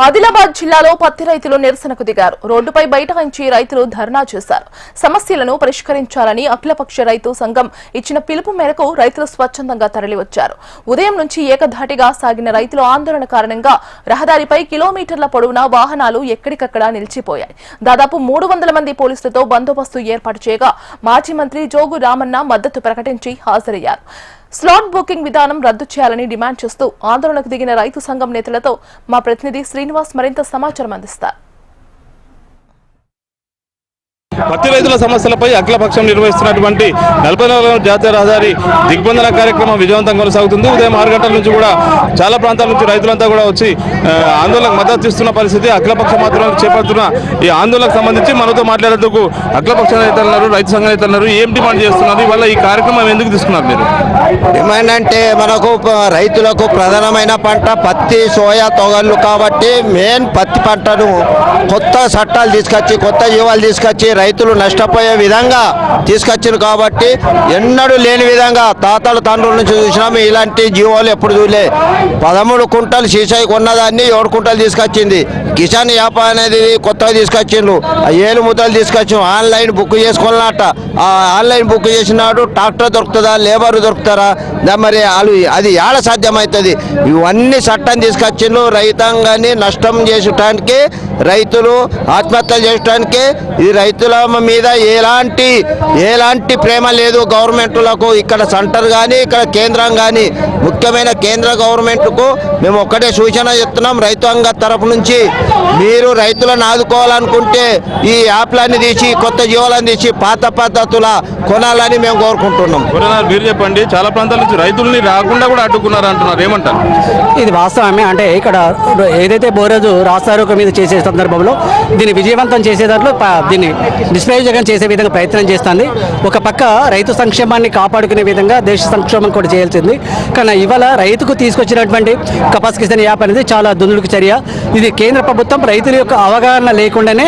ఆదిలాబాద్ జిల్లాలో పత్తి రైతులు నిరసనకు దిగారు. రోడ్డుపై బైఠాయించి రైతులు ధర్నా చేశారు. సమస్యలను పరిష్కరించాలని అఖిలపక్ష రైతు సంఘం ఇచ్చిన పిలుపు మేరకు రైతులు స్వచ్ఛందంగా తరలివచ్చారు. ఉదయం నుంచి ఏకధాటిగా సాగిన రైతుల ఆందోళన కారణంగా రహదారిపై కిలోమీటర్ల పొడవునా వాహనాలు ఎక్కడికక్కడ నిలిచిపోయాయి. దాదాపు 300 మంది పోలీసులతో బందోబస్తు ఏర్పాటు చేయగా మాజీ మంత్రి జోగు రామన్న మద్దతు ప్రకటించి హాజరయ్యారు. స్లాట్ బుకింగ్ విధానం రద్దు చేయాలని డిమాండ్ చేస్తూ ఆందోళనకు దిగిన రైతు సంఘం నేతలతో మా ప్రతినిధి శ్రీనివాస్ మరింత సమాచారం అందిస్తారు. పత్తి రైతుల సమస్యలపై అఖిలపక్షం నిర్వహిస్తున్నటువంటి 44వ జాతీయ రహదారి దిగ్బంధన కార్యక్రమం విజయవంతంగా కొనసాగుతుంది. ఉదయం 6 గంటల నుంచి కూడా చాలా ప్రాంతాల నుంచి రైతులంతా కూడా వచ్చి ఆందోళనకు మద్దతు ఇస్తున్న పరిస్థితి. అఖిలపక్షం మాత్రం చేపడుతున్న ఈ ఆందోళనకు సంబంధించి మనతో మాట్లాడేందుకు అఖిలపక్ష నేతలు, రైతు సంఘ నేతలు ఏం డిమాండ్ చేస్తున్నారు, ఇవాళ ఈ కార్యక్రమం ఎందుకు తీసుకున్నారు మీరు? డిమాండ్ అంటే మనకు రైతులకు ప్రధానమైన పంట పత్తి, సోయా, తొగళ్ళు కాబట్టి మెయిన్ పత్తి పంటను కొత్త చట్టాలు తీసుకొచ్చి, కొత్త జీవాలు తీసుకొచ్చి రైతులు నష్టపోయే విధంగా తీసుకొచ్చారు. కాబట్టి ఎన్నడూ లేని విధంగా తాతలు తండ్రుల నుంచి చూసినాము. ఇలాంటి జీవాలు ఎప్పుడు చూడలే. 13 కుంటలు సీసాయి కొన్నదాన్ని 7 కుంటలు తీసుకొచ్చింది. కిసాన్ యాప్ అనేది కొత్తగా తీసుకొచ్చిండ్రు. 7 ముద్దలు తీసుకొచ్చాం. ఆన్లైన్ బుక్ చేసుకోవాలన్నట. ఆ ఆన్లైన్ బుక్ చేసినాడు ట్రాక్టర్ దొరుకుతుందా, లేబర్ దొరుకుతారా, మరి అది ఏడ సాధ్యమవుతుంది? ఇవన్నీ చట్టం తీసుకొచ్చిండ్రు. రైతాంగాన్ని నష్టం చేసడానికి, రైతులు ఆత్మహత్యలు చేయడానికి, ఈ రైతుల మీద ఎలాంటి ప్రేమ లేదు గవర్నమెంట్లకు. ఇక్కడ సెంటర్ కానీ, ఇక్కడ కేంద్రం కానీ, ముఖ్యమైన కేంద్ర గవర్నమెంట్కు మేము ఒక్కటే సూచన చెప్తున్నాం. రైతాంగ తరపు నుంచి మీరు రైతులను ఆదుకోవాలనుకుంటే ఈ యాప్లన్నీ తీసి, కొత్త జీవాలను తీసి పాత పద్ధతుల కొనాలని మేము కోరుకుంటున్నాం. మీరు చెప్పండి, చాలా ప్రాంతాల నుంచి రైతుల్ని రాకుండా కూడా అడ్డుకున్నారు అంటున్నారు, ఏమంటారు? ఇది వాస్తవమే. అంటే ఇక్కడ ఏదైతే బోరోజు రాస్తారోకో మీద చేసే సందర్భంలో దీన్ని విజయవంతం చేసే దాంట్లో దీన్ని నిష్ప్రయోజకం చేసే విధంగా ప్రయత్నం చేస్తుంది. ఒక పక్క రైతు సంక్షేమాన్ని కాపాడుకునే విధంగా దేశ సంక్షేమం కూడా చేయాల్సింది. కానీ ఇవాళ రైతుకు తీసుకొచ్చినటువంటి కపాస్ కిసాన్ యాప్ అనేది చాలా దుందుడుకు చర్య. ఇది కేంద్ర ప్రభుత్వం రైతుల యొక్క అవగాహన లేకుండానే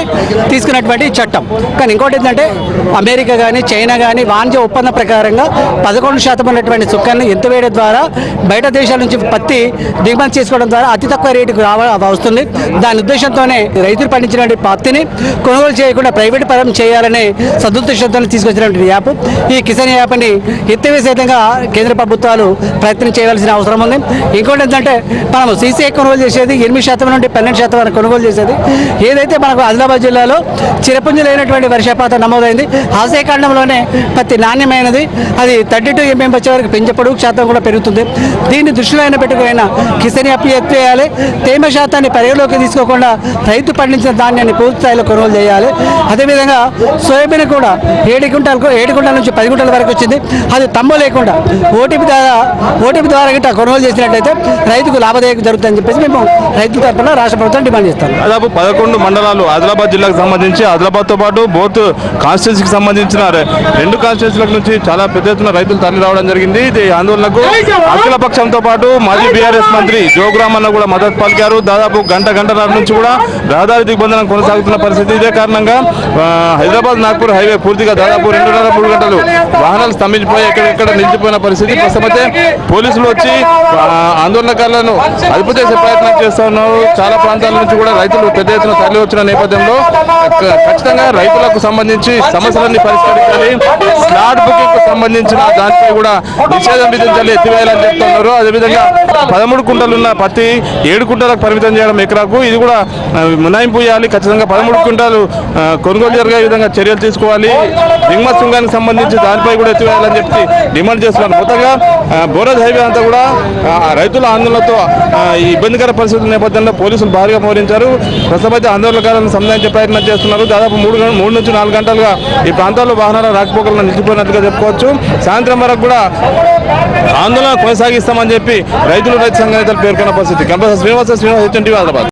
తీసుకున్నటువంటి చట్టం. కానీ ఇంకోటి ఏంటంటే అమెరికా కానీ, చైనా కానీ వాణిజ్య ఒప్పందం ప్రకారంగా 11% ఉన్నటువంటి సుక్కాన్ని ఎంతవేయడం ద్వారా బయట దేశాల నుంచి పత్తి దిగుమతి చేసుకోవడం ద్వారా అతి తక్కువ రేటుకు వస్తుంది. దాని ఉద్దేశంతోనే రైతులు పండించినటువంటి పత్తిని కొనుగోలు చేయకుండా ప్రైవేట్ పరం చేయాలనే సదుద్దేశంతో తీసుకొచ్చినటువంటి యాప్. ఈ కిసాన్ యాప్ని ఎత్తివేసే విధంగా కేంద్ర ప్రభుత్వాలు ప్రయత్నం చేయవలసిన అవసరం ఉంది. ఇంకోటి ఏంటంటే మనం సీసీఐ కొనుగోలు చేసేది 8% నుండి 12% వరకు కొనుగోలు చేసేది. ఏదైతే మనకు ఆదిలాబాద్ జిల్లాలో చిరపుంజులైనటువంటి వర్షపాతం నమోదైంది. ఆసియా ఖండంలోనే పత్తి నాణ్యమైనది. అది 32 mm వచ్చే వరకు పెంచే పొడుగు శాతం కూడా పెరుగుతుంది. దీన్ని దృష్టిలో పెట్టుకున్న కిసాన్ యాప్ ఎత్తివేయాలి. తేమ శాతాన్ని పరిగణలోకి తీసుకోకుండా రైతు పండించిన ధాన్యాన్ని పూర్తి స్థాయిలో కొనుగోలు చేయాలి. అదేవిధంగా సోయాబీన్ కూడా 7 గుంటల నుంచి 10 గుంటల వరకు వచ్చింది. అది తమ్ము లేకుండా ఓటీపీ ద్వారా గిట్ట కొనుగోలు చేసినట్లయితే రైతుకు లాభదాయకం జరుగుతుందని చెప్పేసి మేము రైతుల తరఫున రాష్ట్ర ప్రభుత్వం డిమాండ్ చేస్తాం. దాదాపు 11 మండలాలు ఆదిలాబాద్ జిల్లాకు సంబంధించి, ఆదిలాబాద్తో పాటు బోత్ కాన్స్టిట్యూన్సీకి సంబంధించిన 2 కాన్స్టిట్యూన్సీల నుంచి చాలా పెద్ద ఎత్తున రైతులు తరలి రావడం జరిగింది. ఇది ఆందోళనకు అఖిలపక్షంతో పాటు మాజీ బీఆర్ఎస్ మంత్రి జోగురామన్న కూడా మద్దతు పలికారు. దాదాపు గంటన్నర నుంచి కూడా రహదారి దిగ్బంధనం కొనసాగుతున్న పరిస్థితి. ఇదే కారణంగా హైదరాబాద్ నాగ్పూర్ హైవే పూర్తిగా దాదాపు 2.5-3 గంటలు వాహనాలు స్తంభించిపోయి ఎక్కడెక్కడ నిలిచిపోయిన పరిస్థితి. ప్రస్తుతమైతే పోలీసులు వచ్చి ఆందోళనకారులను అదుపు చేసే ప్రయత్నం చేస్తూ ఉన్నారు. చాలా ప్రాంతాల నుంచి కూడా రైతులు పెద్ద ఎత్తున తరలి వచ్చిన నేపథ్యంలో ఖచ్చితంగా రైతులకు సంబంధించి సమస్యలన్నీ పరిష్కరించాలి. స్లాట్ బుకింగ్ కు సంబంధించిన దానిపై కూడా నిషేధం విధించాలి, ఎత్తివేయాలని చెప్తున్నారు. అదేవిధంగా 13 కుంటలున్న పత్తి 7 కుంటలకు పరిమితం చేయడం ఎకరాకు, ఇది కూడా మినహాయింపు ఇవ్వాలి. ఖచ్చితంగా 13 కుంటాలు కొనుగోలు జరిగే విధంగా చర్యలు తీసుకోవాలి. దిగుమతి సుంకానికి సంబంధించి దానిపై కూడా ఎత్తివేయాలని చెప్పి డిమాండ్ చేస్తున్నారు. మొత్తంగా బోరేజ్ హైవే అంతా కూడా రైతుల ఆందోళనతో ఇబ్బందికర పరిస్థితుల నేపథ్యంలో పోలీసులు భారీగా మోహరించారు. ప్రస్తుతం అయితే ఆందోళనకారులను సంధానించే ప్రయత్నం చేస్తున్నారు. దాదాపు 3 నుంచి 4 గంటలుగా ఈ ప్రాంతాల్లో వాహనాల రాకపోకలను నిలిచిపోయినట్లుగా చెప్పుకోవచ్చు. సాయంత్రం వరకు కూడా ఆందోళన కొనసాగిస్తామని చెప్పి రైతు సంఘ నేతలు పేర్కొన్న పరిస్థితి. Srinivas, HN TV, Adilabad.